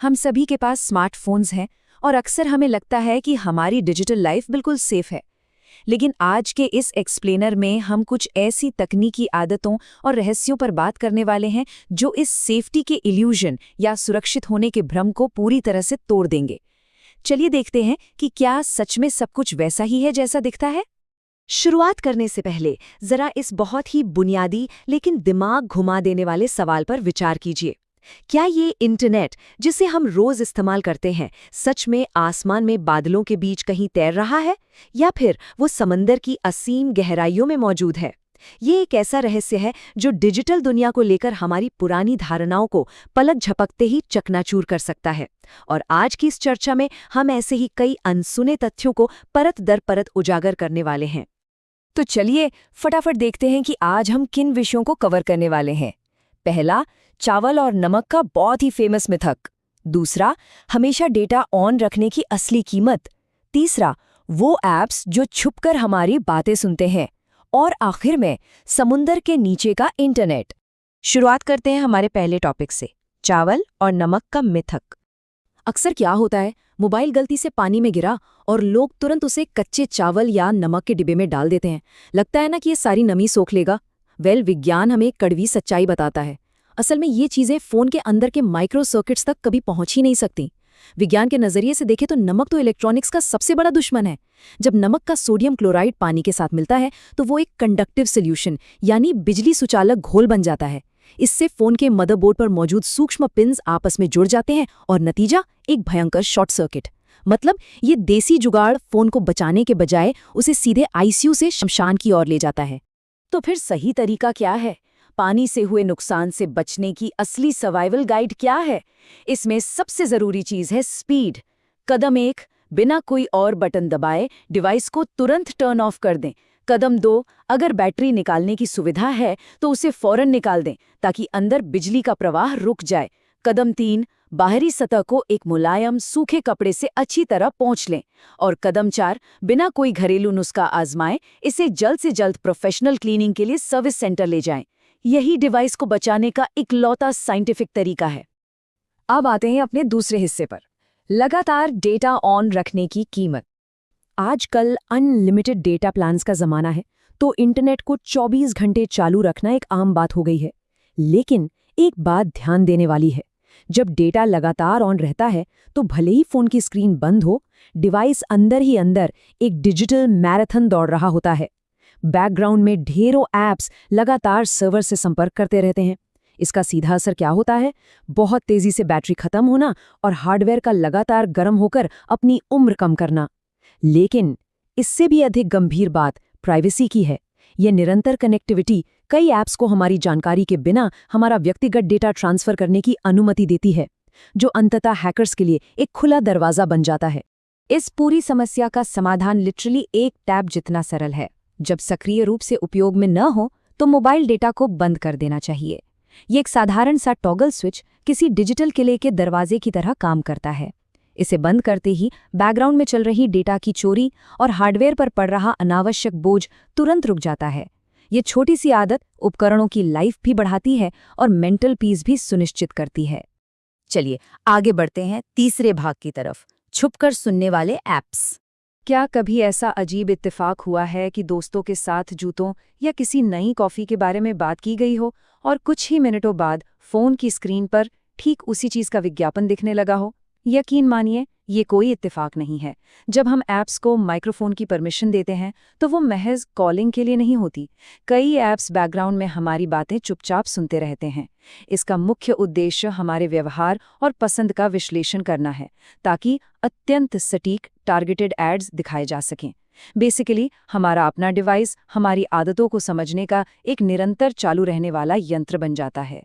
हम सभी के पास स्मार्टफोन्स हैं और अक्सर हमें लगता है कि हमारी डिजिटल लाइफ बिल्कुल सेफ है। लेकिन आज के इस एक्सप्लेनर में हम कुछ ऐसी तकनीकी आदतों और रहस्यों पर बात करने वाले हैं जो इस सेफ्टी के इल्यूजन या सुरक्षित होने के भ्रम को पूरी तरह से तोड़ देंगे। चलिए देखते हैं कि क्या सच में सब कुछ वैसा ही है जैसा दिखता है। शुरुआत करने से पहले जरा इस बहुत ही बुनियादी लेकिन दिमाग घुमा देने वाले सवाल पर विचार कीजिए। क्या ये इंटरनेट जिसे हम रोज इस्तेमाल करते हैं सच में आसमान में बादलों के बीच कहीं तैर रहा है, या फिर वो समंदर की असीम गहराइयों में मौजूद है? ये एक ऐसा रहस्य है जो डिजिटल दुनिया को लेकर हमारी पुरानी धारणाओं को पलक झपकते ही चकनाचूर कर सकता है। और आज की इस चर्चा में हम ऐसे ही कई अनसुने तथ्यों को परत दर परत उजागर करने वाले हैं। तो चलिए फटाफट देखते हैं कि आज हम किन विषयों को कवर करने वाले हैं। पहला, चावल और नमक का बहुत ही फेमस मिथक। दूसरा, हमेशा डेटा ऑन रखने की असली कीमत। तीसरा, वो ऐप्स जो छुपकर हमारी बातें सुनते हैं। और आखिर में, समुंदर के नीचे का इंटरनेट। शुरुआत करते हैं हमारे पहले टॉपिक से, चावल और नमक का मिथक। अक्सर क्या होता है, मोबाइल गलती से पानी में गिरा और लोग तुरंत उसे कच्चे चावल या नमक के डिब्बे में डाल देते हैं। लगता है ना कि ये सारी नमी सोख लेगा। विज्ञान हमें एक कड़वी सच्चाई बताता है। असल में ये चीज़ें फ़ोन के अंदर के माइक्रो सर्किट्स तक कभी पहुंच ही नहीं सकती। विज्ञान के नज़रिए से देखें तो नमक तो इलेक्ट्रॉनिक्स का सबसे बड़ा दुश्मन है। जब नमक का सोडियम क्लोराइड पानी के साथ मिलता है तो वो एक कंडक्टिव सोल्यूशन यानी बिजली सुचालक घोल बन जाता है। इससे फ़ोन के मदरबोर्ड पर मौजूद सूक्ष्म पिन्स आपस में जुड़ जाते हैं और नतीजा एक भयंकर शॉर्ट सर्किट। मतलब ये देसी जुगाड़ फ़ोन को बचाने के बजाय उसे सीधे आईसीयू से शमशान की ओर ले जाता है। तो फिर सही तरीका क्या है? पानी से हुए नुकसान से बचने की असली सर्वाइवल गाइड क्या है? इसमें सबसे ज़रूरी चीज़ है स्पीड। कदम 1, बिना कोई और बटन दबाए डिवाइस को तुरंत टर्न ऑफ कर दें। कदम 2, अगर बैटरी निकालने की सुविधा है तो उसे फौरन निकाल दें ताकि अंदर बिजली का प्रवाह रुक जाए। कदम 3, बाहरी सतह को एक मुलायम सूखे कपड़े से अच्छी तरह पोंछ लें। और कदम 4, बिना कोई घरेलू नुस्खा आजमाएं, इसे जल्द से जल्द प्रोफेशनल क्लीनिंग के लिए सर्विस सेंटर ले जाएं। यही डिवाइस को बचाने का इकलौता साइंटिफिक तरीका है। अब आते हैं अपने दूसरे हिस्से पर, लगातार डेटा ऑन रखने की कीमत। आजकल अनलिमिटेड डेटा प्लान्स का ज़माना है, तो इंटरनेट को 24 घंटे चालू रखना एक आम बात हो गई है। लेकिन एक बात ध्यान देने वाली है, जब डेटा लगातार ऑन रहता है तो भले ही फ़ोन की स्क्रीन बंद हो, डिवाइस अंदर ही अंदर एक डिजिटल मैराथन दौड़ रहा होता है। बैकग्राउंड में ढेरों ऐप्स लगातार सर्वर से संपर्क करते रहते हैं। इसका सीधा असर क्या होता है? बहुत तेज़ी से बैटरी खत्म होना और हार्डवेयर का लगातार गर्म होकर अपनी उम्र कम करना। लेकिन इससे भी अधिक गंभीर बात प्राइवेसी की है। यह निरंतर कनेक्टिविटी कई ऐप्स को हमारी जानकारी के बिना हमारा व्यक्तिगत डेटा ट्रांसफर करने की अनुमति देती है, जो अंततः हैकर्स के लिए एक खुला दरवाज़ा बन जाता है। इस पूरी समस्या का समाधान लिटरली एक टैब जितना सरल है। जब सक्रिय रूप से उपयोग में न हो तो मोबाइल डेटा को बंद कर देना चाहिए। ये एक साधारण सा टॉगल स्विच किसी डिजिटल किले के दरवाजे की तरह काम करता है। इसे बंद करते ही बैकग्राउंड में चल रही डेटा की चोरी और हार्डवेयर पर पड़ रहा अनावश्यक बोझ तुरंत रुक जाता है। ये छोटी सी आदत उपकरणों की लाइफ भी बढ़ाती है और मेंटल पीस भी सुनिश्चित करती है। चलिए आगे बढ़ते हैं तीसरे भाग की तरफ, छुपकर सुनने वाले ऐप्स। क्या कभी ऐसा अजीब इत्तेफाक हुआ है कि दोस्तों के साथ जूतों या किसी नई कॉफ़ी के बारे में बात की गई हो और कुछ ही मिनटों बाद फ़ोन की स्क्रीन पर ठीक उसी चीज़ का विज्ञापन दिखने लगा हो? यकीन मानिए, ये कोई इत्तेफाक नहीं है। जब हम ऐप्स को माइक्रोफोन की परमिशन देते हैं तो वो महज कॉलिंग के लिए नहीं होती। कई ऐप्स बैकग्राउंड में हमारी बातें चुपचाप सुनते रहते हैं। इसका मुख्य उद्देश्य हमारे व्यवहार और पसंद का विश्लेषण करना है, ताकि अत्यंत सटीक टारगेटेड एड्स दिखाए जा सकें। बेसिकली हमारा अपना डिवाइस हमारी आदतों को समझने का एक निरंतर चालू रहने वाला यंत्र बन जाता है।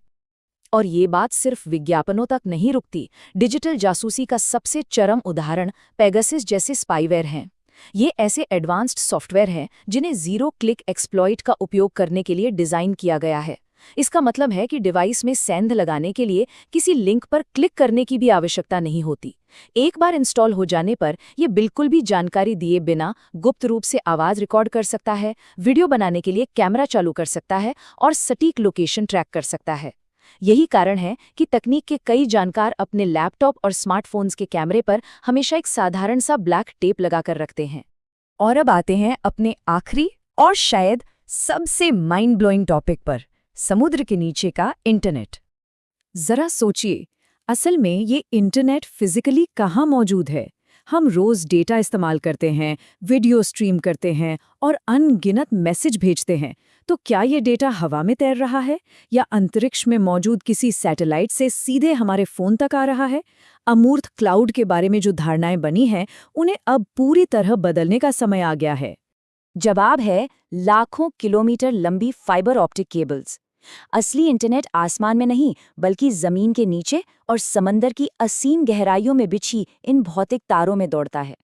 और ये बात सिर्फ विज्ञापनों तक नहीं रुकती। डिजिटल जासूसी का सबसे चरम उदाहरण पेगासस जैसे स्पाईवेयर हैं। ये ऐसे एडवांस्ड सॉफ्टवेयर हैं जिन्हें ज़ीरो क्लिक एक्सप्लॉइट का उपयोग करने के लिए डिज़ाइन किया गया है। इसका मतलब है कि डिवाइस में सेंध लगाने के लिए किसी लिंक पर क्लिक करने की भी आवश्यकता नहीं होती। एक बार इंस्टॉल हो जाने पर यह बिल्कुल भी जानकारी दिए बिना गुप्त रूप से आवाज़ रिकॉर्ड कर सकता है, वीडियो बनाने के लिए कैमरा चालू कर सकता है और सटीक लोकेशन ट्रैक कर सकता है। यही कारण है कि तकनीक के कई जानकार अपने लैपटॉप और स्मार्टफोन्स के कैमरे पर हमेशा एक साधारण सा ब्लैक टेप लगाकर रखते हैं। और अब आते हैं अपने आखिरी और शायद सबसे माइंड ब्लोइंग टॉपिक पर, समुद्र के नीचे का इंटरनेट। जरा सोचिए, असल में ये इंटरनेट फिजिकली कहाँ मौजूद है? हम रोज डेटा इस्तेमाल करते हैं, वीडियो स्ट्रीम करते हैं और अनगिनत मैसेज भेजते हैं। तो क्या ये डेटा हवा में तैर रहा है या अंतरिक्ष में मौजूद किसी सैटेलाइट से सीधे हमारे फोन तक आ रहा है? अमूर्त क्लाउड के बारे में जो धारणाएं बनी हैं, उन्हें अब पूरी तरह बदलने का समय आ गया है। जवाब है लाखों किलोमीटर लंबी फाइबर ऑप्टिक केबल्स। असली इंटरनेट आसमान में नहीं, बल्कि जमीन के नीचे और समंदर की असीम गहराइयों में बिछी इन भौतिक तारों में दौड़ता है।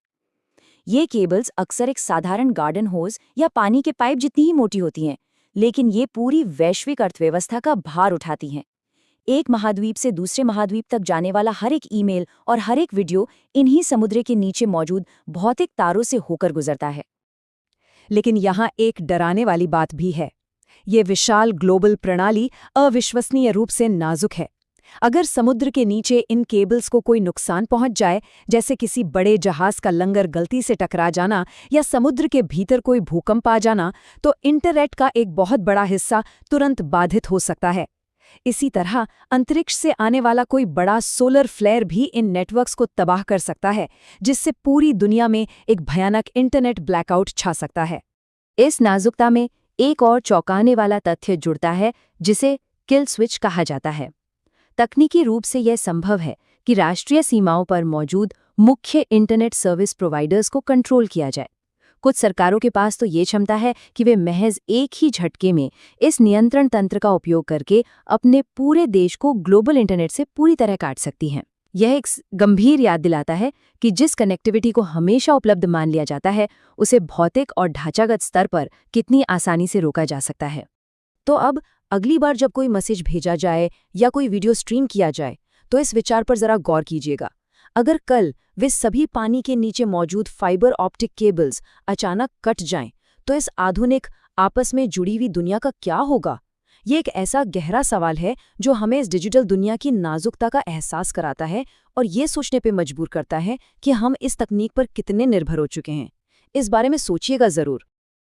ये केबल्स अक्सर एक साधारण गार्डन होज या पानी के पाइप जितनी ही मोटी होती हैं, लेकिन ये पूरी वैश्विक अर्थव्यवस्था का भार उठाती हैं। एक महाद्वीप से दूसरे महाद्वीप तक जाने वाला हर एक ईमेल और हर एक वीडियो इन्हीं समुद्र के नीचे मौजूद भौतिक तारों से होकर गुजरता है। लेकिन यहाँ एक डराने वाली बात भी है। ये विशाल ग्लोबल प्रणाली अविश्वसनीय रूप से नाजुक है। अगर समुद्र के नीचे इन केबल्स को कोई नुकसान पहुंच जाए, जैसे किसी बड़े जहाज का लंगर गलती से टकरा जाना या समुद्र के भीतर कोई भूकंप आ जाना, तो इंटरनेट का एक बहुत बड़ा हिस्सा तुरंत बाधित हो सकता है। इसी तरह अंतरिक्ष से आने वाला कोई बड़ा सोलर फ्लेयर भी इन नेटवर्क्स को तबाह कर सकता है, जिससे पूरी दुनिया में एक भयानक इंटरनेट ब्लैकआउट छा सकता है। इस नाजुकता में एक और चौंकाने वाला तथ्य जुड़ता है, जिसे किल स्विच कहा जाता है। तकनीकी रूप से यह संभव है कि राष्ट्रीय सीमाओं पर मौजूद मुख्य इंटरनेट सर्विस प्रोवाइडर्स को कंट्रोल किया जाए। कुछ सरकारों के पास तो ये क्षमता है कि वे महज एक ही झटके में इस नियंत्रण तंत्र का उपयोग करके अपने पूरे देश को ग्लोबल इंटरनेट से पूरी तरह काट सकती हैं। यह एक गंभीर याद दिलाता है कि जिस कनेक्टिविटी को हमेशा उपलब्ध मान लिया जाता है, उसे भौतिक और ढांचागत स्तर पर कितनी आसानी से रोका जा सकता है। तो अब अगली बार जब कोई मैसेज भेजा जाए या कोई वीडियो स्ट्रीम किया जाए, तो इस विचार पर जरा गौर कीजिएगा। अगर कल वे सभी पानी के नीचे मौजूद फाइबर ऑप्टिक केबल्स अचानक कट जाएं, तो इस आधुनिक आपस में जुड़ी हुई दुनिया का क्या होगा? ये एक ऐसा गहरा सवाल है जो हमें इस डिजिटल दुनिया की नाजुकता का एहसास कराता है और ये सोचने पे मजबूर करता है कि हम इस तकनीक पर कितने निर्भर हो चुके हैं। इस बारे में सोचिएगा ज़रूर।